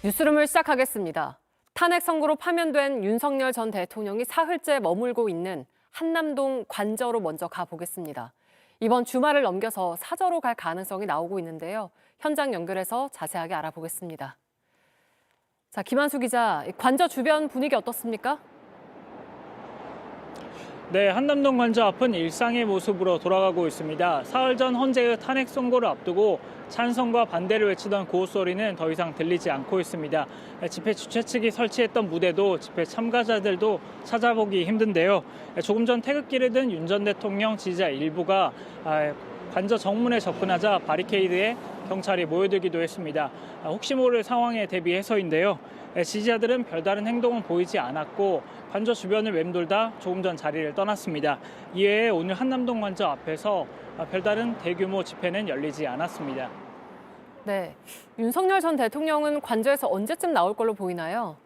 뉴스룸을 시작하겠습니다. 탄핵 선고로 파면된 윤석열 전 대통령이 사흘째 머물고 있는 한남동 관저로 먼저 가보겠습니다. 이번 주말을 넘겨서 사저로 갈 가능성이 나오고 있는데요. 현장 연결해서 자세하게 알아보겠습니다. 자, 김한수 기자, 관저 주변 분위기 어떻습니까? 네, 한남동 관저 앞은 일상의 모습으로 돌아가고 있습니다. 사흘 전 헌재의 탄핵 선고를 앞두고 찬성과 반대를 외치던 고소리는 더 이상 들리지 않고 있습니다. 집회 주최 측이 설치했던 무대도 집회 참가자들도 찾아보기 힘든데요. 조금 전 태극기를 든 윤 전 대통령 지지자 일부가 관저 정문에 접근하자 바리케이드에 경찰이 모여들기도 했습니다. 혹시 모를 상황에 대비해서인데요. 지지자들은 별다른 행동은 보이지 않았고 관저 주변을 맴돌다 조금 전 자리를 떠났습니다. 이외에 오늘 한남동 관저 앞에서 별다른 대규모 집회는 열리지 않았습니다. 네, 윤석열 전 대통령은 관저에서 언제쯤 나올 걸로 보이나요?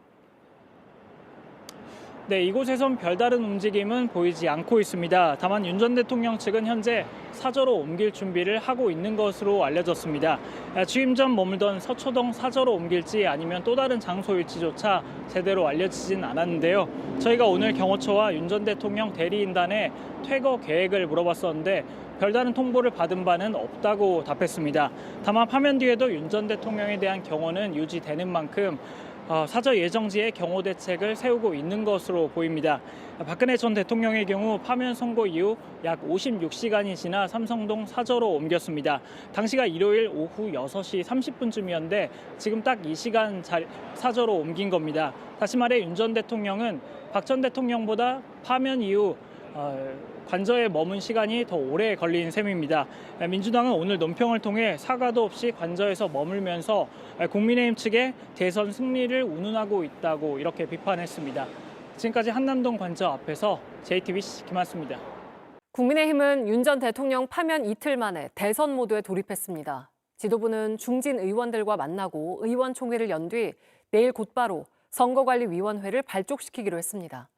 네, 이곳에선 별다른 움직임은 보이지 않고 있습니다. 다만 윤 전 대통령 측은 현재 사저로 옮길 준비를 하고 있는 것으로 알려졌습니다. 취임 전 머물던 서초동 사저로 옮길지 아니면 또 다른 장소일지조차 제대로 알려지진 않았는데요. 저희가 오늘 경호처와 윤 전 대통령 대리인단의 퇴거 계획을 물어봤었는데 별다른 통보를 받은 바는 없다고 답했습니다. 다만 파면 뒤에도 윤 전 대통령에 대한 경호는 유지되는 만큼 사저 예정지에 경호 대책을 세우고 있는 것으로 보입니다. 박근혜 전 대통령의 경우 파면 선고 이후 약 56시간이 지나 삼성동 사저로 옮겼습니다. 당시가 일요일 오후 6시 30분쯤이었는데 지금 딱 이 시간 사저로 옮긴 겁니다. 다시 말해 윤 전 대통령은 박 전 대통령보다 파면 이후 관저에 머문 시간이 더 오래 걸린 셈입니다. 민주당은 오늘 논평을 통해 사과도 없이 관저에서 머물면서 국민의힘 측의 대선 승리를 운운하고 있다고 이렇게 비판했습니다. 지금까지 한남동 관저 앞에서 JTBC 김한수입니다. 국민의힘은 윤 전 대통령 파면 이틀 만에 대선 모드에 돌입했습니다. 지도부는 중진 의원들과 만나고 의원총회를 연 뒤 내일 곧바로 선거관리위원회를 발족시키기로 했습니다.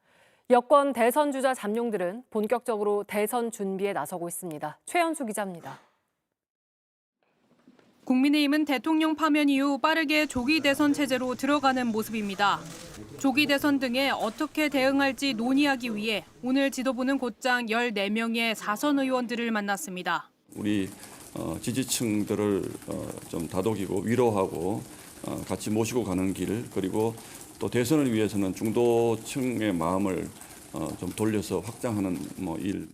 여권 대선 주자 잠룡들은 본격적으로 대선 준비에 나서고 있습니다. 최연수 기자입니다. 국민의힘은 대통령 파면 이후 빠르게 조기 대선 체제로 들어가는 모습입니다. 조기 대선 등에 어떻게 대응할지 논의하기 위해 오늘 지도부는 곧장 14명의 사선 의원들을 만났습니다. 우리 지지층들을 좀 다독이고 위로하고 같이 모시고 가는 길, 그리고 또 대선을 위해서는 중도층의 마음을 좀 돌려서 확장하는 일.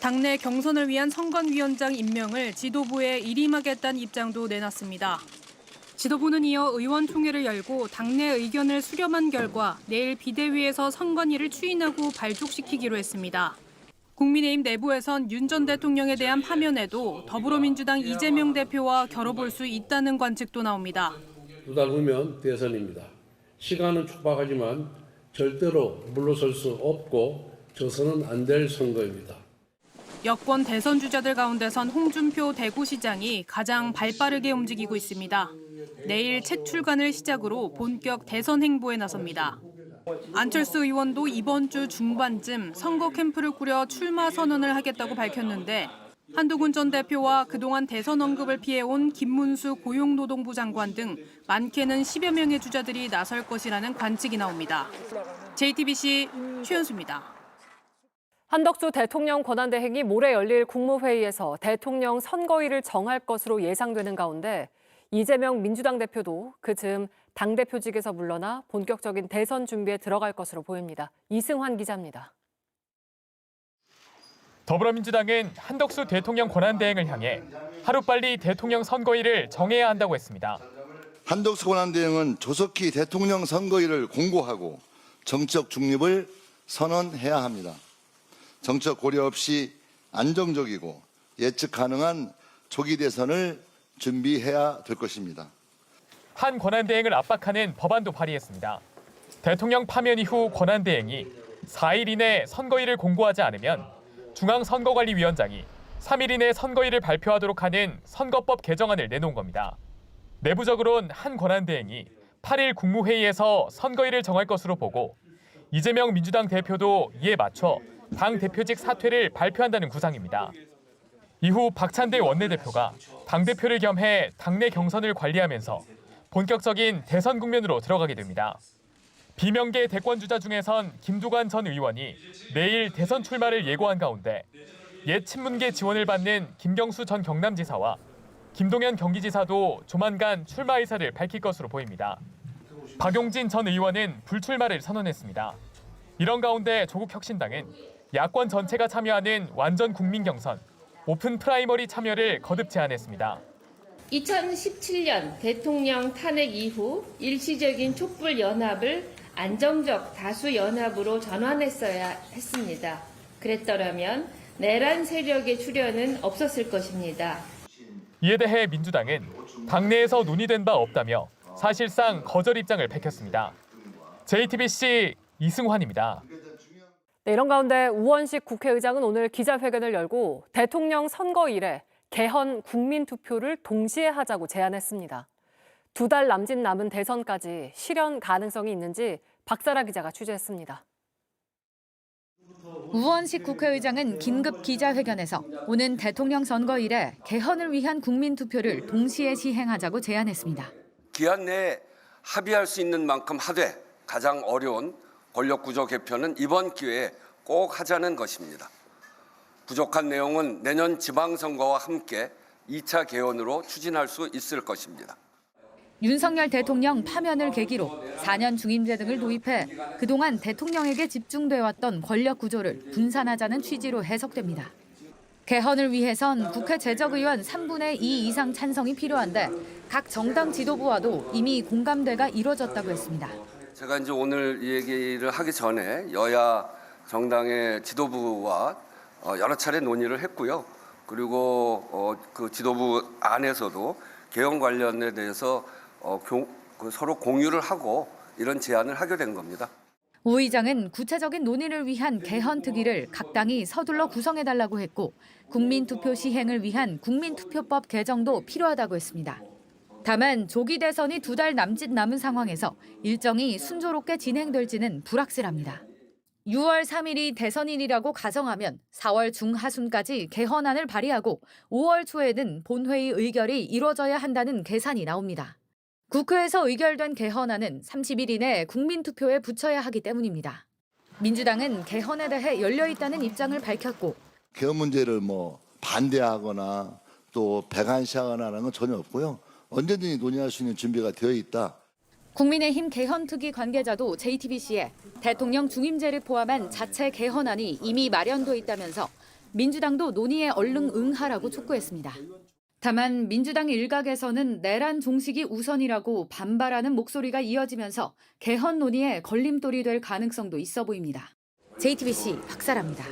당내 경선을 위한 선관위원장 임명을 지도부에 일임하겠다는 입장도 내놨습니다. 지도부는 이어 의원총회를 열고 당내 의견을 수렴한 결과 내일 비대위에서 선관위를 추인하고 발족시키기로 했습니다. 국민의힘 내부에선 윤 전 대통령에 대한 파면에도 더불어민주당 이재명 대표와 겨뤄볼 수 있다는 관측도 나옵니다. 2달 후면 대선입니다. 시간은 촉박하지만 절대로 물러설 수 없고 져서는 안 될 선거입니다. 여권 대선 주자들 가운데선 홍준표 대구시장이 가장 발빠르게 움직이고 있습니다. 내일 책 출간을 시작으로 본격 대선 행보에 나섭니다. 안철수 의원도 이번 주 중반쯤 선거 캠프를 꾸려 출마 선언을 하겠다고 밝혔는데 한동훈 전 대표와 그동안 대선 언급을 피해온 김문수 고용노동부 장관 등 많게는 10여 명의 주자들이 나설 것이라는 관측이 나옵니다. JTBC 최연수입니다. 한덕수 대통령 권한대행이 모레 열릴 국무회의에서 대통령 선거일을 정할 것으로 예상되는 가운데 이재명 민주당 대표도 그 즈음 당대표직에서 물러나 본격적인 대선 준비에 들어갈 것으로 보입니다. 이승환 기자입니다. 더불어민주당은 한덕수 대통령 권한대행을 향해 하루빨리 대통령 선거일을 정해야 한다고 했습니다. 한덕수 권한대행은 조속히 대통령 선거일을 공고하고 정적 중립을 선언해야 합니다. 정적 고려 없이 안정적이고 예측 가능한 조기 대선을 준비해야 될 것입니다. 한 권한대행을 압박하는 법안도 발의했습니다. 대통령 파면 이후 권한대행이 4일 이내 선거일을 공고하지 않으면 중앙선거관리위원장이 3일 이내 선거일을 발표하도록 하는 선거법 개정안을 내놓은 겁니다. 내부적으론 한 권한대행이 8일 국무회의에서 선거일을 정할 것으로 보고 이재명 민주당 대표도 이에 맞춰 당 대표직 사퇴를 발표한다는 구상입니다. 이후 박찬대 원내대표가 당대표를 겸해 당내 경선을 관리하면서 본격적인 대선 국면으로 들어가게 됩니다. 비명계 대권주자 중에선 김두관 전 의원이 내일 대선 출마를 예고한 가운데 옛 친문계 지원을 받는 김경수 전 경남지사와 김동연 경기지사도 조만간 출마 의사를 밝힐 것으로 보입니다. 박용진 전 의원은 불출마를 선언했습니다. 이런 가운데 조국혁신당은 야권 전체가 참여하는 완전 국민 경선, 오픈 프라이머리 참여를 거듭 제안했습니다. 2017년 대통령 탄핵 이후 일시적인 촛불 연합을 안정적 다수 연합으로 전환했어야 했습니다. 그랬더라면 내란 세력의 출현은 없었을 것입니다. 이에 대해 민주당은 당내에서 논의된 바 없다며 사실상 거절 입장을 밝혔습니다. JTBC 이승환입니다. 네, 이런 가운데 우원식 국회의장은 오늘 기자회견을 열고 대통령 선거 일에 개헌 국민투표를 동시에 하자고 제안했습니다. 2달 남짓 남은 대선까지 실현 가능성이 있는지 박사라 기자가 취재했습니다. 우원식 국회의장은 긴급 기자회견에서 오는 대통령 선거 일에 개헌을 위한 국민투표를 동시에 시행하자고 제안했습니다. 기한 내에 합의할 수 있는 만큼 하되 가장 어려운 권력구조 개편은 이번 기회에 꼭 하자는 것입니다. 부족한 내용은 내년 지방선거와 함께 2차 개헌으로 추진할 수 있을 것입니다. 윤석열 대통령 파면을 계기로 4년 중임제 등을 도입해 그동안 대통령에게 집중돼 왔던 권력 구조를 분산하자는 취지로 해석됩니다. 개헌을 위해선 국회 재적의원 3분의 2 이상 찬성이 필요한데 각 정당 지도부와도 이미 공감대가 이루어졌다고 했습니다. 제가 이제 오늘 이 얘기를 하기 전에 여야 정당의 지도부와 여러 차례 논의를 했고요. 그리고 그 지도부 안에서도 개헌 관련에 대해서 서로 공유를 하고 이런 제안을 하게 된 겁니다. 우 의장은 구체적인 논의를 위한 개헌 특위를 각 당이 서둘러 구성해달라고 했고 국민투표 시행을 위한 국민투표법 개정도 필요하다고 했습니다. 다만 조기 대선이 2달 남짓 남은 상황에서 일정이 순조롭게 진행될지는 불확실합니다. 6월 3일이 대선일이라고 가정하면 4월 중하순까지 개헌안을 발의하고 5월 초에는 본회의 의결이 이루어져야 한다는 계산이 나옵니다. 국회에서 의결된 개헌안은 30일 이내 국민투표에 붙여야 하기 때문입니다. 민주당은 개헌에 대해 열려있다는 입장을 밝혔고 개헌 문제를 반대하거나 또 배관시하거나 하는 건 전혀 없고요. 언제든지 논의할 수 있는 준비가 되어 있다. 국민의힘 개헌특위 관계자도 JTBC에 대통령 중임제를 포함한 자체 개헌안이 이미 마련돼 있다면서 민주당도 논의에 얼른 응하라고 촉구했습니다. 다만 민주당 일각에서는 내란 종식이 우선이라고 반발하는 목소리가 이어지면서 개헌 논의에 걸림돌이 될 가능성도 있어 보입니다. JTBC 박사라입니다.